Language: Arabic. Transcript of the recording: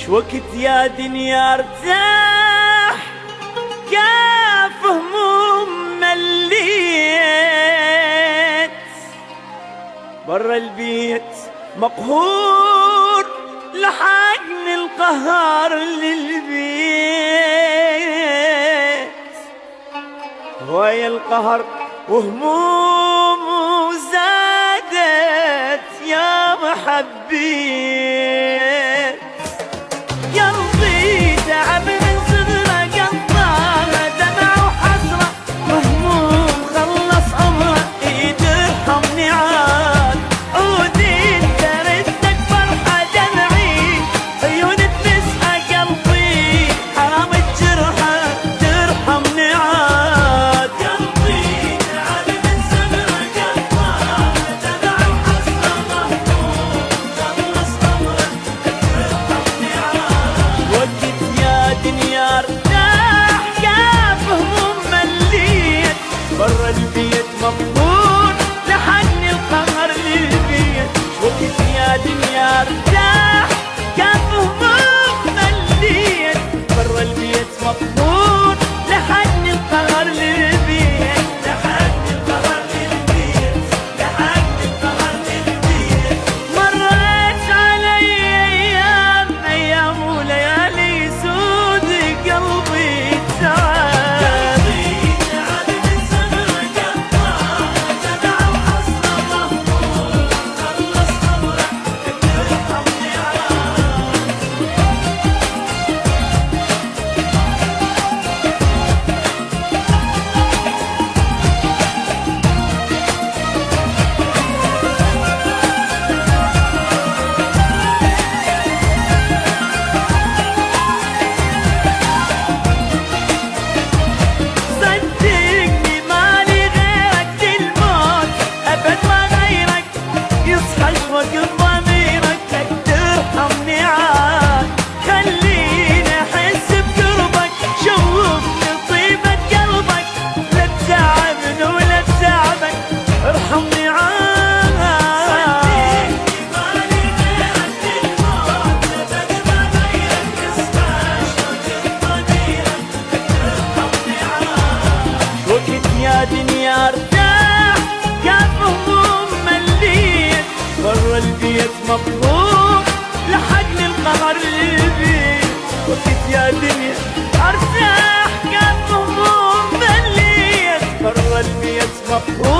وقت يا دنيا ارتاح كاف هموم مليت برا البيت مقهور لحقني القهر للبيت هواي القهر وهموم زادت يا محبيت قلبي تعب من صغره قطعه دمع وحسره وهموم خلص عمره ترحمني عاد عودي انت ردك فرحه دمعي عيون تمسحه قلبي حرام الجرحه ترحمني عاد قلبي تعب من صغره قطعه دمع وحسره وهموم خلص عمره ترحمني عاد وقت يا دنيا ارتاح كاف هموم مليت برا البيت مقهور لحقني القهر للبيت وقت يا دنيا ارتاح كاف هموم مليت برا البيت مقهور لحقني القهر للبيت لحقني القهر للبيت لحقني القهر للبيت مرت علي ايام وليالي سود قلبي تعب تعب من صغره قطعه دمع وحسره مهموم خلص عمره ترحمني عاد صدقني مالي غيرك الموت ابد ما غيرك يصحى وقت ضميرك ترحمني عاد خليني احس بقربك شوفني طيبة قلبك لا تتعبني ولا تتعبك ارحمني عاد صدقني مالي غيرك الموت ابد ما غيرك يصحى وقت ضميرك ترحمني عاد وقت يا دنيا ارتاح كاف هموم مليت برا البيت مقهور لحقني القهر للبيت وقت يا دنيا ارتاح كاف هموم مليت برا البيت مقهور